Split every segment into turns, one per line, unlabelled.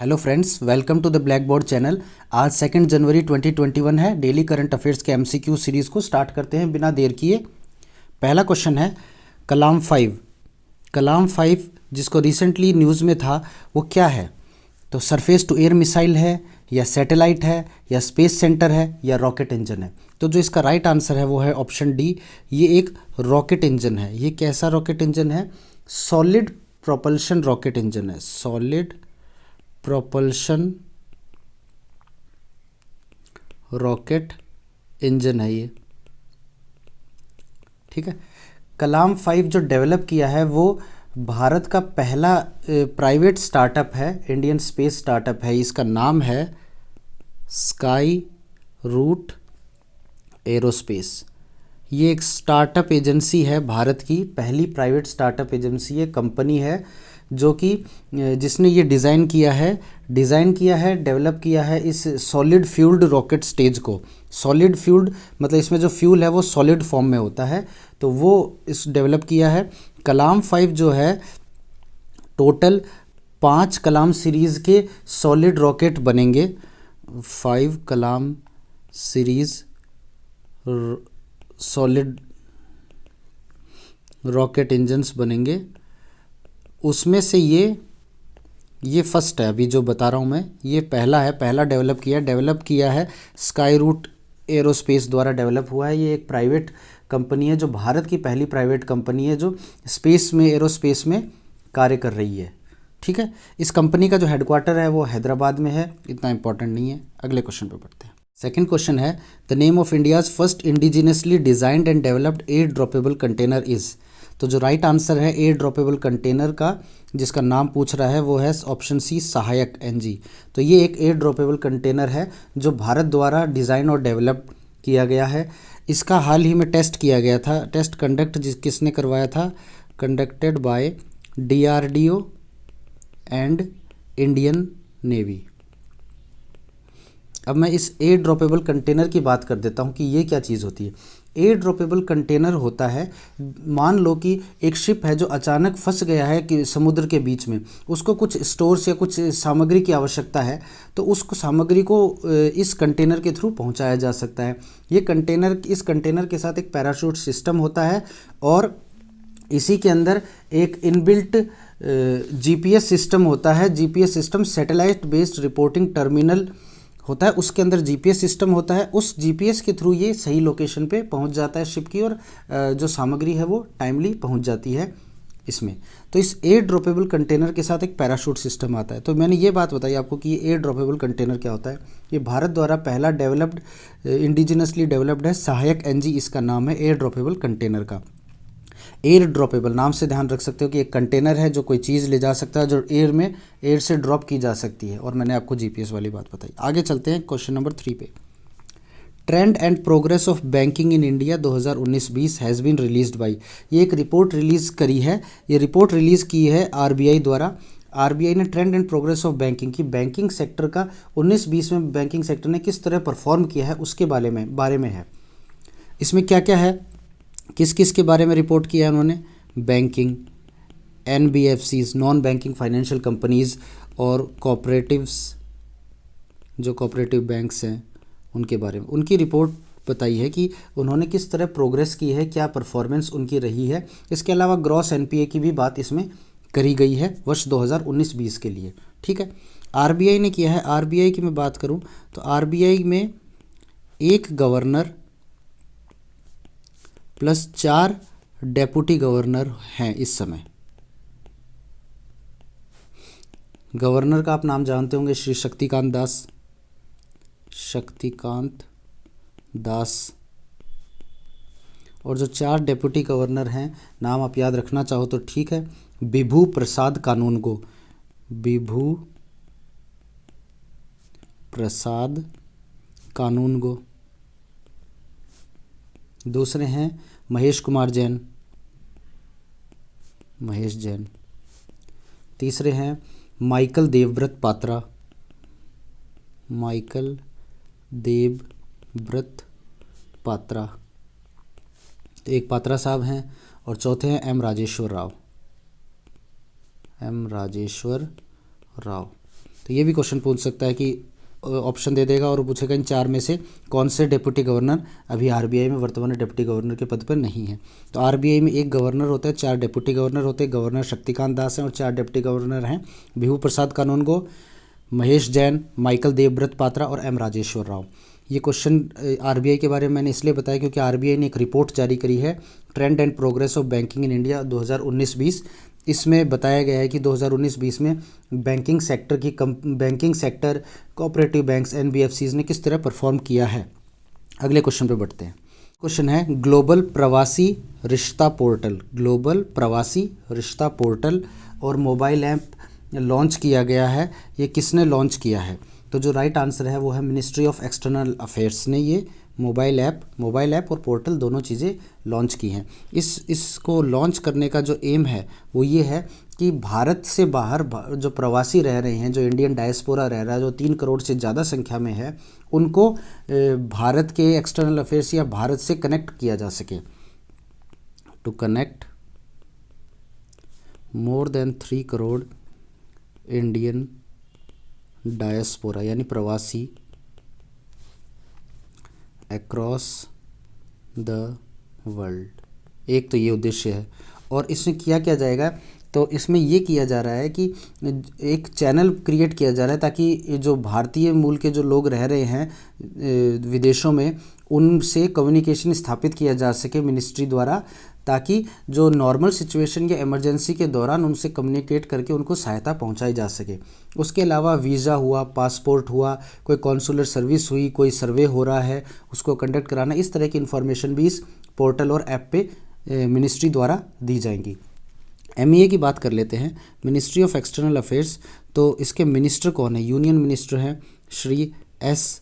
Hello friends, welcome to the black board channel. आज 2 जनवरी 2021 है। डेली करंट अफेयर्स के एमसीक्यू सीरीज़ को स्टार्ट करते हैं बिना देर किए। पहला क्वेश्चन है कलाम 5। कलाम 5 जिसको रिसेंटली न्यूज़ में था वो क्या है? तो सरफेस टू एयर मिसाइल है, या सैटेलाइट है, या स्पेस सेंटर है, या रॉकेट इंजन है? तो जो इसका राइट आंसर है वो है ऑप्शन डी। ये एक रॉकेट इंजन है। ये कैसा रॉकेट इंजन है? सॉलिड प्रोपल्शन रॉकेट इंजन है। सॉलिड प्रोपल्शन रॉकेट इंजन है ये। ठीक है। कलाम 5 जो डेवलप किया है वो भारत का पहला प्राइवेट स्टार्टअप है, इंडियन स्पेस स्टार्टअप है। इसका नाम है स्काई रूट एरोस्पेस। ये एक स्टार्टअप एजेंसी है, भारत की पहली प्राइवेट स्टार्टअप एजेंसी है, कंपनी है जो कि जिसने ये डिज़ाइन किया है, डेवलप किया है इस सॉलिड फ्यूल्ड रॉकेट स्टेज को। सॉलिड फ्यूल्ड मतलब इसमें जो फ्यूल है वो सॉलिड फॉर्म में होता है, तो वो इस डेवलप किया है। कलाम 5 जो है टोटल 5 कलाम सीरीज़ के सॉलिड रॉकेट बनेंगे। 5 कलाम सीरीज़ सॉलिड रॉकेट इंजन्स बनेंगे। उसमें से ये फर्स्ट है, अभी जो बता रहा हूँ मैं, ये पहला है, पहला डेवलप किया है स्काई रूट एरोस्पेस द्वारा डेवलप हुआ है। ये एक प्राइवेट कंपनी है जो भारत की पहली प्राइवेट कंपनी है जो स्पेस में, एरोस्पेस में कार्य कर रही है। ठीक है। इस कंपनी का जो हेडक्वार्टर है वो हैदराबाद में है। इतना इंपॉर्टेंट नहीं है। अगले क्वेश्चन पे बढ़ते हैं। सेकेंड क्वेश्चन है the name of India's first indigenously designed and developed air droppable container is. तो जो राइट आंसर है एयर ड्रॉपेबल कंटेनर का जिसका नाम पूछ रहा है वो है ऑप्शन सी, सहायक एनजी। तो ये एक एयर ड्रॉपेबल कंटेनर है जो भारत द्वारा डिज़ाइन और डेवलप किया गया है। इसका हाल ही में टेस्ट किया गया था। टेस्ट कंडक्ट किसने करवाया था? Conducted by DRDO and Indian navy. अब मैं इस एयर ड्रॉपेबल कंटेनर की बात कर देता हूँ कि ये क्या चीज़ होती है। एयर ड्रॉपेबल कंटेनर होता है, मान लो कि एक शिप है जो अचानक फंस गया है कि समुद्र के बीच में, उसको कुछ स्टोर्स या कुछ सामग्री की आवश्यकता है, तो उस सामग्री को इस कंटेनर के थ्रू पहुंचाया जा सकता है। इस कंटेनर के साथ एक पैराशूट सिस्टम होता है और इसी के अंदर एक इनबिल्ट GPS सिस्टम होता है। GPS system satellite based reporting terminal होता है, उसके अंदर GPS सिस्टम होता है। उस GPS के थ्रू ये सही लोकेशन पे पहुंच जाता है शिप की, और जो सामग्री है वो टाइमली पहुंच जाती है इसमें। तो इस एयर ड्रॉपेबल कंटेनर के साथ एक पैराशूट सिस्टम आता है। तो मैंने ये बात बताई आपको कि ये एयर ड्रॉपेबल कंटेनर क्या होता है। ये भारत द्वारा पहला इंडिजिनसली डेवलप्ड है। सहायक एनजी इसका नाम है एयर ड्रॉपेबल कंटेनर का। एयर ड्रॉपेबल नाम से ध्यान रख सकते हो कि एक कंटेनर है जो कोई चीज़ ले जा सकता है, जो एयर से ड्रॉप की जा सकती है। और मैंने आपको GPS वाली बात बताई। आगे चलते हैं क्वेश्चन नंबर 3 पे। Trend and progress of banking in India 2019-20 has been released by. ये एक रिपोर्ट रिलीज़ करी है। ये रिपोर्ट रिलीज़ की है RBI द्वारा। RBI ने trend and progress of banking की, बैंकिंग सेक्टर का 19-20 में बैंकिंग सेक्टर ने किस तरह परफॉर्म किया है उसके बारे में है। इसमें क्या क्या है, किस किस के बारे में रिपोर्ट किया है उन्होंने? Banking, NBFCs, non banking financial companies, और कोऑपरेटिव्स, जो कोऑपरेटिव बैंक्स हैं उनके बारे में उनकी रिपोर्ट बताई है कि उन्होंने किस तरह प्रोग्रेस की है, क्या परफॉर्मेंस उनकी रही है। इसके अलावा ग्रॉस NPA की भी बात इसमें करी गई है वर्ष 2019-20 के लिए। ठीक है। RBI ने किया है। RBI की मैं बात करूं तो RBI में एक गवर्नर प्लस 4 डेप्यूटी गवर्नर हैं इस समय। गवर्नर का आप नाम जानते होंगे, श्री शक्तिकांत दास। और जो 4 डेप्यूटी गवर्नर हैं, नाम आप याद रखना चाहो तो ठीक है। विभू प्रसाद कानूनगो। दूसरे हैं महेश कुमार जैन। तीसरे हैं माइकल देवव्रत पात्रा। तो एक पात्रा साहब हैं। और चौथे हैं M राजेश्वर राव। तो ये भी क्वेश्चन पूछ सकता है कि ऑप्शन दे देगा और पूछेगा इन चार में से कौन से डिप्टी गवर्नर अभी आरबीआई में वर्तमान में डिप्टी गवर्नर के पद पर नहीं है। तो आरबीआई में एक गवर्नर होता है, चार डिप्टी गवर्नर होते हैं। गवर्नर शक्तिकांत दास हैं और चार डिप्टी गवर्नर हैं बिभू प्रसाद कानूनगो, महेश जैन, माइकल देवव्रत पात्रा और एम राजेश्वर राव। ये क्वेश्चन आरबीआई के बारे में मैंने इसलिए बताया क्योंकि आरबीआई ने एक रिपोर्ट जारी करी है, trend and progress of banking in India 2019-20। इसमें बताया गया है कि 2019-20 में banking sector, cooperative banks, NBFCs ने किस तरह परफॉर्म किया है। अगले क्वेश्चन पे बढ़ते हैं। क्वेश्चन है ग्लोबल प्रवासी रिश्ता पोर्टल। ग्लोबल प्रवासी रिश्ता पोर्टल और मोबाइल ऐप लॉन्च किया गया है, ये किसने लॉन्च किया है? तो जो राइट आंसर है वो है मिनिस्ट्री ऑफ एक्सटर्नल अफेयर्स ने ये मोबाइल ऐप और पोर्टल दोनों चीज़ें लॉन्च की हैं। इसको लॉन्च करने का जो एम है वो ये है कि भारत से बाहर जो प्रवासी रह रहे हैं, जो इंडियन डायस्पोरा रह रहा है, जो 3 करोड़ से ज़्यादा संख्या में है, उनको भारत के एक्सटर्नल अफेयर्स या भारत से कनेक्ट किया जा सके। To connect more than 3 crore Indian diaspora यानी प्रवासी अक्रॉस द वर्ल्ड। एक तो ये उद्देश्य है और इसमें क्या जाएगा, तो इसमें ये किया जा रहा है कि एक चैनल क्रिएट किया जा रहा है ताकि जो भारतीय मूल के जो लोग रह रहे हैं विदेशों में, उनसे कम्युनिकेशन स्थापित किया जा सके मिनिस्ट्री द्वारा, ताकि जो नॉर्मल सिचुएशन या इमरजेंसी के दौरान उनसे कम्युनिकेट करके उनको सहायता पहुंचाई जा सके। उसके अलावा वीज़ा हुआ, पासपोर्ट हुआ, कोई कॉन्सुलर सर्विस हुई, कोई सर्वे हो रहा है उसको कंडक्ट कराना, इस तरह की इन्फॉर्मेशन भी इस पोर्टल और ऐप पे मिनिस्ट्री द्वारा दी जाएंगी। एमईए की बात कर लेते हैं, मिनिस्ट्री ऑफ एक्सटर्नल अफेयर्स। तो इसके मिनिस्टर कौन है? यूनियन मिनिस्टर हैं श्री एस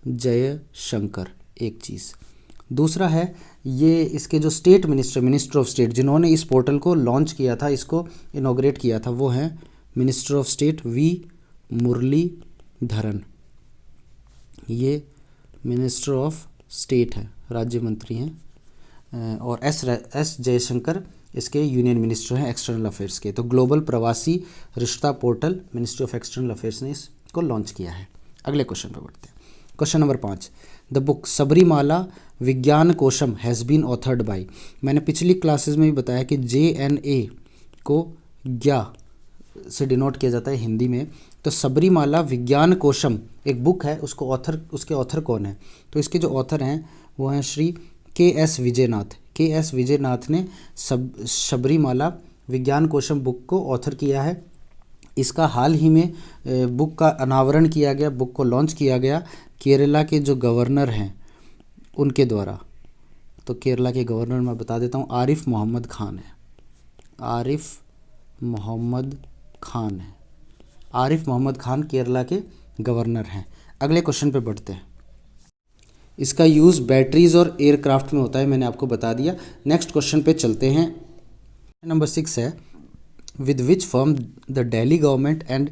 जयशंकर, एक चीज़। दूसरा है ये इसके जो स्टेट मिनिस्टर ऑफ स्टेट जिन्होंने इस पोर्टल को लॉन्च किया था, इसको इनॉग्रेट किया था, वो हैं minister of state V Muraleedharan. ये मिनिस्टर ऑफ स्टेट हैं, राज्य मंत्री हैं। और एस जयशंकर इसके यूनियन मिनिस्टर हैं एक्सटर्नल अफेयर्स के। तो ग्लोबल प्रवासी रिश्ता portal ministry of external affairs ने इसको लॉन्च किया है। अगले क्वेश्चन पर बढ़ते हैं। Question number 5, the book Sabarimala विज्ञान कोशम हैज़ बीन ऑथर्ड बाय। मैंने पिछली क्लासेस में भी बताया कि JNA को ज्ञा से डिनोट किया जाता है हिंदी में। तो सबरीमाला विज्ञान कोशम एक बुक है, उसके ऑथर कौन है? तो इसके जो ऑथर हैं वो हैं श्री KS विजयनाथ। KS विजयनाथ ने सबरीमाला विज्ञान कोशम बुक को ऑथर किया है। इसका हाल ही में बुक का अनावरण किया गया, बुक को लॉन्च किया गया केरला के जो गवर्नर हैं उनके द्वारा। तो केरला के गवर्नर मैं बता देता हूँ, आरिफ मोहम्मद खान है। आरिफ मोहम्मद खान केरला के गवर्नर हैं। अगले क्वेश्चन पे बढ़ते हैं। इसका यूज़ बैटरीज़ और एयरक्राफ्ट में होता है, मैंने आपको बता दिया। नेक्स्ट क्वेश्चन पे चलते हैं। नंबर 6 है, with which firm the Delhi government and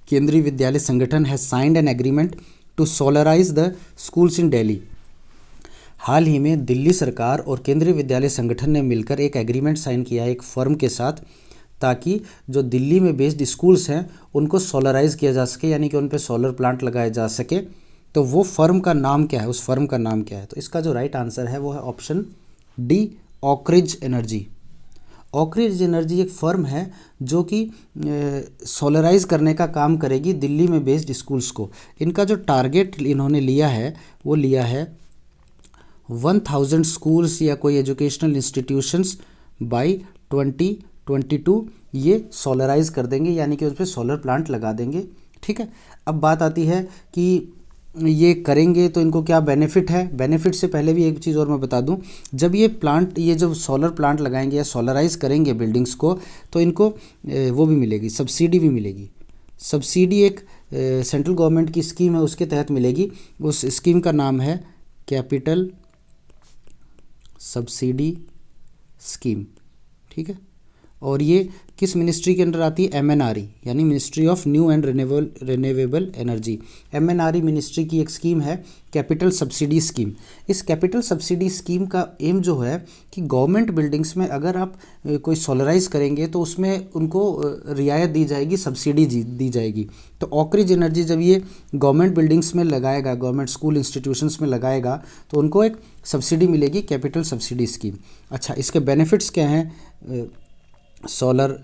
Kendriya Vidyalaya Sangathan has signed an agreement to solarise the schools in Delhi. हाल ही में दिल्ली सरकार और केंद्रीय विद्यालय संगठन ने मिलकर एक एग्रीमेंट साइन किया है एक फर्म के साथ, ताकि जो दिल्ली में बेस्ड स्कूल्स हैं उनको सोलराइज किया जा सके, यानी कि उन पे सोलर प्लांट लगाए जा सके। तो वो फर्म का नाम क्या है? उस फर्म का नाम क्या है? तो इसका जो राइट आंसर है वो है ऑप्शन डी, ऑकरिज एनर्जी। ऑकरिज एनर्जी एक फर्म है जो कि सोलराइज करने का काम करेगी दिल्ली में बेस्ड स्कूल्स को। इनका जो टारगेट इन्होंने लिया है वो लिया है 1000 स्कूल्स या कोई एजुकेशनल इंस्टीट्यूशंस बाय 2022 ये सोलराइज कर देंगे, यानी कि उस पर सोलर प्लांट लगा देंगे। ठीक है, अब बात आती है कि ये करेंगे तो इनको क्या बेनिफिट है। बेनिफिट से पहले भी एक चीज़ और मैं बता दूं, जब ये जब सोलर प्लांट लगाएंगे या सोलराइज करेंगे बिल्डिंग्स को, तो इनको वो भी मिलेगी, सब्सिडी भी मिलेगी। सब्सिडी एक सेंट्रल गवर्नमेंट की स्कीम है, उसके तहत मिलेगी। उस स्कीम का नाम है कैपिटल सब्सिडी स्कीम। ठीक है, और ये किस मिनिस्ट्री के अंडर आती है? एमएनआरई, यानी ministry of new and renewable energy. MNRE ministry की एक स्कीम है कैपिटल सब्सिडी स्कीम। इस कैपिटल सब्सिडी स्कीम का एम जो है कि गवर्नमेंट बिल्डिंग्स में अगर आप कोई सोलराइज करेंगे तो उसमें उनको रियायत दी जाएगी, सब्सिडी दी जाएगी। तो ऑकरिज एनर्जी जब ये गवर्नमेंट बिल्डिंग्स में लगाएगा, गवर्नमेंट स्कूल इंस्टीट्यूशंस में लगाएगा, तो उनको एक सब्सिडी मिलेगी, कैपिटल सब्सिडी स्कीम। अच्छा, इसके बेनिफिट्स क्या हैं सोलर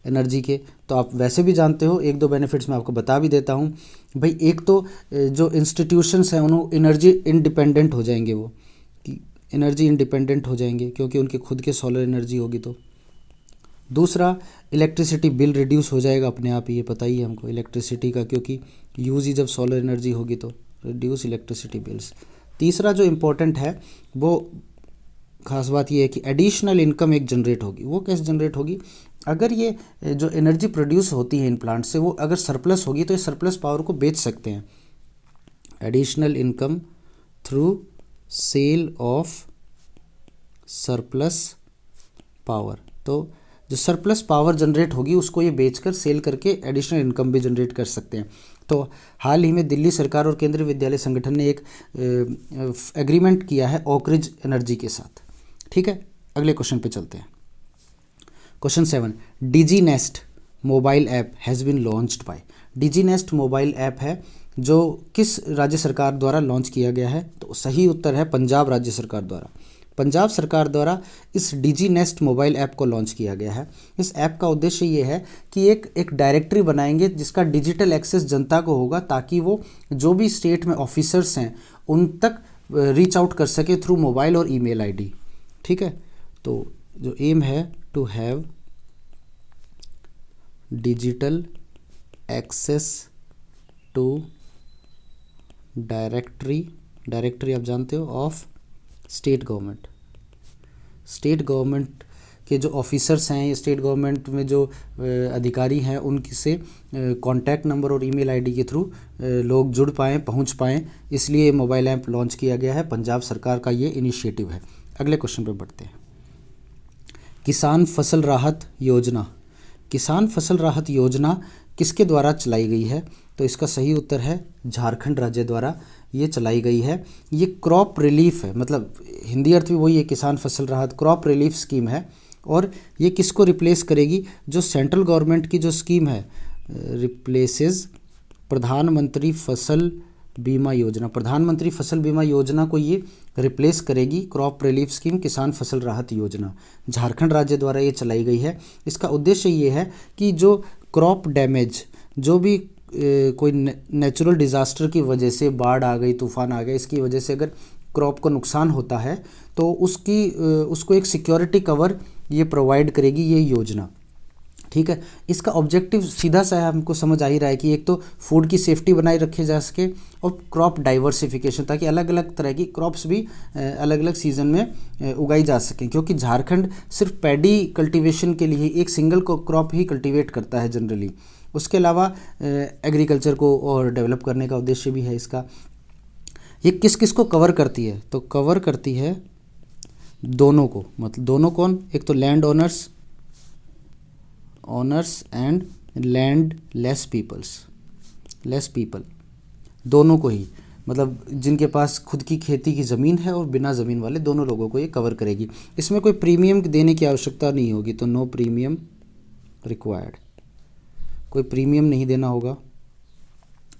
एनर्जी के? तो आप वैसे भी जानते हो, एक दो बेनिफिट्स मैं आपको बता भी देता हूँ भाई। एक तो जो इंस्टीट्यूशंस हैं उन्होंने एनर्जी इंडिपेंडेंट हो जाएंगे, वो कि एनर्जी इंडिपेंडेंट हो जाएंगे क्योंकि उनके खुद के सोलर एनर्जी होगी। तो दूसरा, इलेक्ट्रिसिटी बिल रिड्यूस हो जाएगा अपने आप ही, ये पता ही है हमको इलेक्ट्रिसिटी का, क्योंकि यूज़ ही जब सोलर एनर्जी होगी तो रिड्यूस इलेक्ट्रिसिटी बिल्स। तीसरा जो इम्पोर्टेंट है वो खास बात ये है कि एडिशनल इनकम एक जनरेट होगी। वो कैसे जनरेट होगी? अगर ये जो एनर्जी प्रोड्यूस होती है इन प्लांट से, वो अगर सरप्लस होगी तो ये सरप्लस पावर को बेच सकते हैं। Additional income through sale of surplus power. तो जो सरप्लस पावर जनरेट होगी उसको ये बेचकर, सेल करके एडिशनल इनकम भी जनरेट कर सकते हैं। तो हाल ही में दिल्ली सरकार और केंद्रीय विद्यालय संगठन ने एक एग्रीमेंट किया है ऑकरिज एनर्जी के साथ। ठीक है, अगले क्वेश्चन पे चलते हैं। Question 7, DG nest mobile app has been launched by. DG nest mobile app है जो किस राज्य सरकार द्वारा लॉन्च किया गया है? तो सही उत्तर है पंजाब राज्य सरकार द्वारा। पंजाब सरकार द्वारा इस डीजी नेस्ट मोबाइल ऐप को लॉन्च किया गया है। इस ऐप का उद्देश्य ये है कि एक डायरेक्टरी बनाएंगे जिसका डिजिटल एक्सेस जनता को होगा, ताकि वो जो भी स्टेट में ऑफिसर्स हैं उन तक रीच आउट कर सके थ्रू मोबाइल और ईमेल आईडी। ठीक है, तो जो एम है to have digital access to directory आप जानते हो ऑफ स्टेट गवर्नमेंट के जो ऑफिसर्स हैं, स्टेट गवर्नमेंट में जो अधिकारी हैं, उनकी से कॉन्टैक्ट नंबर और ईमेल आईडी के थ्रू लोग जुड़ पाएँ, पहुंच पाएँ, इसलिए मोबाइल ऐप लॉन्च किया गया है। पंजाब सरकार का ये इनिशिएटिव है। अगले क्वेश्चन पे बढ़ते हैं। किसान फसल राहत योजना। किसान फसल राहत योजना किसके द्वारा चलाई गई है? तो इसका सही उत्तर है झारखंड राज्य द्वारा ये चलाई गई है। ये क्रॉप रिलीफ है, मतलब हिंदी अर्थ भी वही है, किसान फसल राहत क्रॉप रिलीफ स्कीम है। और ये किसको रिप्लेस करेगी? जो सेंट्रल गवर्नमेंट की जो स्कीम है, रिप्लेसेस प्रधानमंत्री फसल बीमा योजना। प्रधानमंत्री फसल बीमा योजना को ये रिप्लेस करेगी, क्रॉप रिलीफ स्कीम, किसान फसल राहत योजना। झारखंड राज्य द्वारा ये चलाई गई है। इसका उद्देश्य ये है कि जो क्रॉप डैमेज, जो भी कोई नेचुरल डिज़ास्टर की वजह से, बाढ़ आ गई, तूफान आ गया, इसकी वजह से अगर क्रॉप को नुकसान होता है तो उसको एक सिक्योरिटी कवर ये प्रोवाइड करेगी ये योजना। ठीक है, इसका ऑब्जेक्टिव सीधा सा है, हमको समझ आ ही रहा है कि एक तो फूड की सेफ्टी बनाए रखे जा सके और क्रॉप डाइवर्सिफिकेशन, ताकि अलग अलग तरह की क्रॉप्स भी अलग अलग सीज़न में उगाई जा सकें, क्योंकि झारखंड सिर्फ पैडी कल्टीवेशन के लिए एक सिंगल क्रॉप ही कल्टीवेट करता है जनरली। उसके अलावा एग्रीकल्चर को और डेवलप करने का उद्देश्य भी है इसका। ये किस किस को कवर करती है? तो कवर करती है दोनों को, मतलब दोनों कौन? एक तो land owners and land less people, दोनों को ही, मतलब जिनके पास खुद की खेती की ज़मीन है और बिना ज़मीन वाले, दोनों लोगों को ये कवर करेगी। इसमें कोई प्रीमियम देने की आवश्यकता नहीं होगी, तो नो प्रीमियम रिक्वायर्ड, कोई प्रीमियम नहीं देना होगा।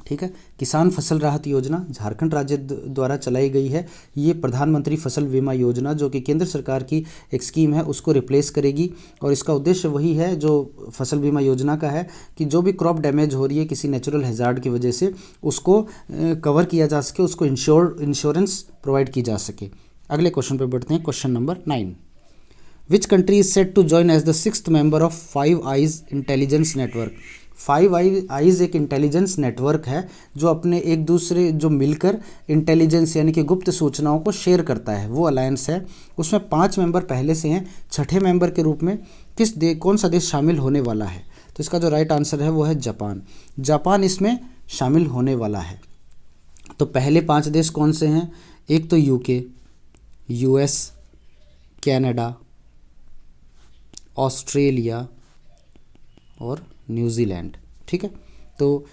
ठीक है, किसान फसल राहत योजना झारखंड राज्य द्वारा चलाई गई है। ये प्रधानमंत्री फसल बीमा योजना जो कि केंद्र सरकार की एक स्कीम है उसको रिप्लेस करेगी, और इसका उद्देश्य वही है जो फसल बीमा योजना का है कि जो भी क्रॉप डैमेज हो रही है किसी नेचुरल हैजार्ड की वजह से, उसको कवर किया जा सके, उसको इंश्योरेंस प्रोवाइड की जा सके। अगले क्वेश्चन पर बढ़ते हैं, question number 9। Which country is set to join as the 6th member of 5 eyes intelligence network. 5 eyes एक इंटेलिजेंस नेटवर्क है जो अपने एक दूसरे जो मिलकर इंटेलिजेंस यानी कि गुप्त सूचनाओं को शेयर करता है, वो अलायंस है। उसमें 5 मेंबर पहले से हैं। छठे मेंबर के रूप में कौन सा देश शामिल होने वाला है? तो इसका जो राइट आंसर है वो है जापान। जापान इसमें शामिल होने वाला है। तो पहले 5 देश कौन से हैं? एक तो यूके, यूएस, कनाडा ऑस्ट्रेलिया और न्यूजीलैंड। ठीक है, तो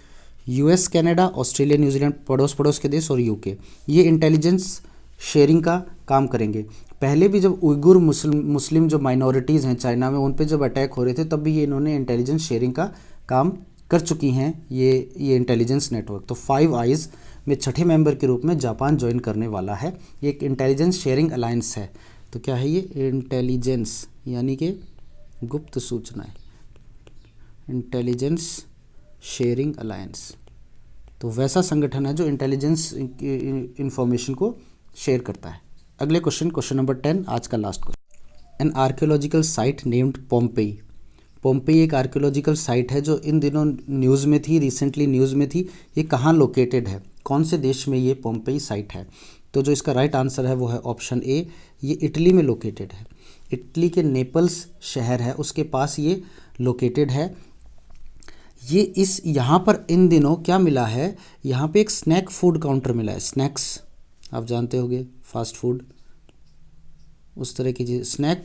यूएस, कनाडा, ऑस्ट्रेलिया, न्यूजीलैंड पड़ोस के देश और यूके, ये इंटेलिजेंस शेयरिंग का काम करेंगे। पहले भी जब उइगुर मुस्लिम जो माइनॉरिटीज़ हैं चाइना में, उन पे जब अटैक हो रहे थे तब भी ये इन्होंने इंटेलिजेंस शेयरिंग का काम कर चुकी हैं ये इंटेलिजेंस नेटवर्क। तो 5 आइज़ में छठे मेंबर के रूप में जापान ज्वाइन करने वाला है। ये एक इंटेलिजेंस शेयरिंग अलायंस है। तो क्या है ये? इंटेलिजेंस यानी कि गुप्त सूचनाएं, इंटेलिजेंस शेयरिंग अलायंस। तो वैसा संगठन है जो इंटेलिजेंस इंफॉर्मेशन को शेयर करता है। अगले क्वेश्चन नंबर 10, आज का last question. N archaeological site named Pompeii. Pompeii एक आर्कियोलॉजिकल साइट है जो इन दिनों न्यूज़ में थी, रिसेंटली न्यूज़ में थी। ये कहाँ लोकेटेड है, कौन से देश में ये पोम्पेई साइट है? तो जो इसका राइट आंसर है वो है ऑप्शन ए, ये इटली में लोकेटेड है। इटली के नेपल्स शहर है उसके पास ये लोकेटेड है। ये यहाँ पर इन दिनों क्या मिला है, यहाँ पे एक स्नैक फूड काउंटर मिला है। स्नैक्स आप जानते होंगे, फास्ट फूड, उस तरह की चीज़, स्नैक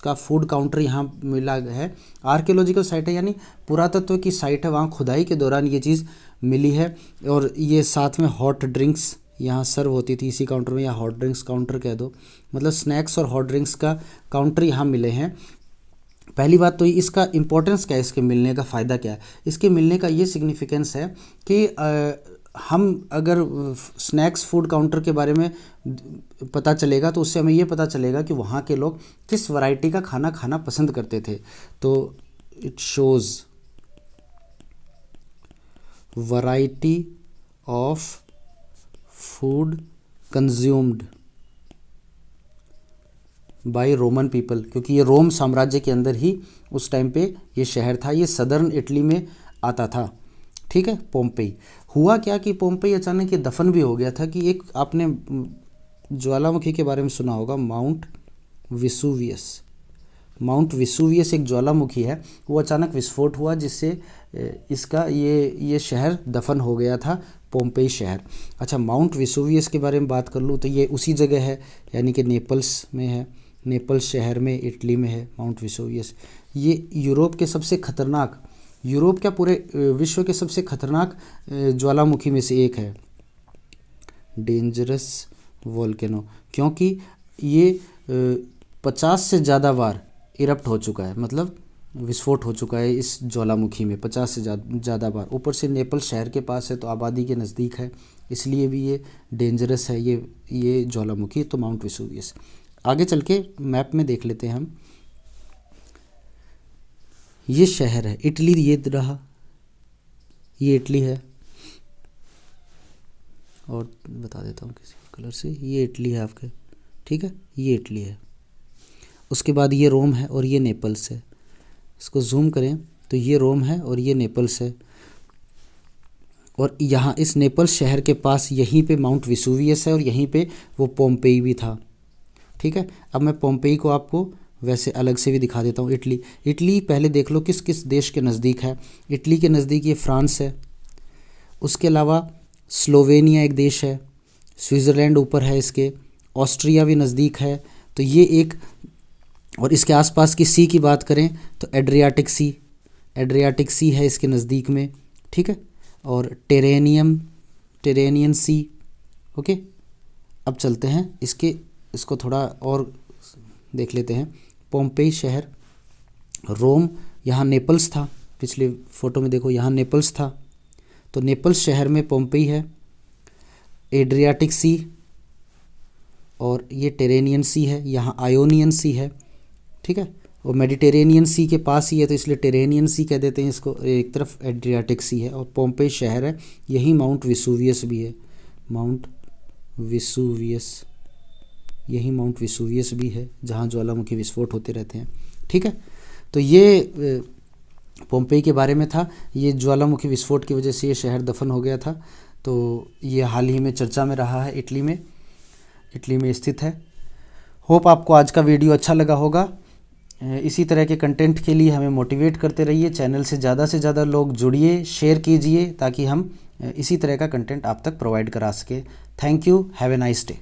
का फूड काउंटर यहाँ मिला है। आर्कियोलॉजिकल साइट है यानी पुरातत्व की साइट है, वहाँ खुदाई के दौरान ये चीज़ मिली है। और ये साथ में हॉट ड्रिंक्स यहाँ सर्व होती थी इसी काउंटर में, या हॉट ड्रिंक्स काउंटर कह दो, मतलब स्नैक्स और हॉट ड्रिंक्स का काउंटर यहाँ मिले हैं। पहली बात तो इसका इम्पोर्टेंस क्या है, इसके मिलने का फ़ायदा क्या है? इसके मिलने का ये सिग्निफिकेंस है कि हम अगर स्नैक्स फूड काउंटर के बारे में पता चलेगा तो उससे हमें ये पता चलेगा कि वहाँ के लोग किस वैरायटी का खाना खाना पसंद करते थे। तो it shows variety of food consumed by Roman people, क्योंकि ये रोम साम्राज्य के अंदर ही उस टाइम पे ये शहर था, ये सदर्न इटली में आता था। ठीक है, पोम्पेई। हुआ क्या कि पोम्पेई अचानक ये दफन भी हो गया था कि एक आपने ज्वालामुखी के बारे में सुना होगा, माउंट विसुवियस। माउंट विसुवियस एक ज्वालामुखी है, वो अचानक विस्फोट हुआ जिससे इसका ये शहर दफन हो गया था, पोम्पेई शहर। अच्छा, माउंट विसुवियस के बारे में बात कर लूँ तो ये उसी जगह है, यानी कि नेपल्स में है, नेपल्स शहर में इटली में है माउंट विसुवियस। ये यूरोप के सबसे खतरनाक, यूरोप क्या पूरे विश्व के सबसे खतरनाक ज्वालामुखी में से एक है, डेंजरस वोल्केनो, क्योंकि ये 50 से ज़्यादा बार इरप्ट हो चुका है, मतलब विस्फोट हो चुका है इस ज्वालामुखी में 50 से ज़्यादा बार। ऊपर से नेपल्स शहर के पास है तो आबादी के नज़दीक है, इसलिए भी ये डेंजरस है ये ज्वालामुखी। तो माउंट विसुवियस। आगे चल के मैप में देख लेते हैं हम। ये शहर है इटली, ये रहा, ये इटली है, और बता देता हूँ किसी कलर से, ये इटली है आपके। ठीक है, ये इटली है। उसके बाद ये रोम है और ये नेपल्स है। इसको जूम करें तो ये रोम है और ये नेपल्स है, और यहाँ इस नेपल्स शहर के पास यहीं पे माउंट विसुवियस है और यहीं पे वो पोम्पेई भी था। ठीक है, अब मैं पोम्पेई को आपको वैसे अलग से भी दिखा देता हूँ। इटली पहले देख लो किस किस देश के नज़दीक है। इटली के नज़दीक ये फ्रांस है, उसके अलावा स्लोवेनिया एक देश है, स्विट्ज़रलैंड ऊपर है इसके, ऑस्ट्रिया भी नज़दीक है। तो ये एक, और इसके आसपास की सी की बात करें तो एड्रियाटिक सी है इसके नज़दीक में। ठीक है, और टेरेनियन सी। ओके, अब चलते हैं इसको थोड़ा और देख लेते हैं। पोम्पेई शहर, रोम, यहाँ नेपल्स था, पिछले फ़ोटो में देखो यहाँ नेपल्स था, तो नेपल्स शहर में पोम्पेई है, एड्रियाटिक सी, और ये टेरेनियन सी है, यहाँ आयोनियन सी है। ठीक है, और मेडिटेरेनियन सी के पास ही है तो इसलिए टेरेनियन सी कह देते हैं इसको। एक तरफ एड्रियाटिक सी है और पोम्पेई शहर है, यही माउंट विसुवियस भी है, माउंट विसुवियस, यही माउंट विसुवियस भी है जहाँ ज्वालामुखी विस्फोट होते रहते हैं। ठीक है, तो ये पोम्पेई के बारे में था। ये ज्वालामुखी विस्फोट की वजह से ये शहर दफन हो गया था, तो ये हाल ही में चर्चा में रहा है, इटली में स्थित है। होप आपको आज का वीडियो अच्छा लगा होगा। इसी तरह के कंटेंट के लिए हमें मोटिवेट करते रहिए, चैनल से ज़्यादा लोग जुड़िए, शेयर कीजिए ताकि हम इसी तरह का कंटेंट आप तक प्रोवाइड करा सके। Thank you, have a nice day.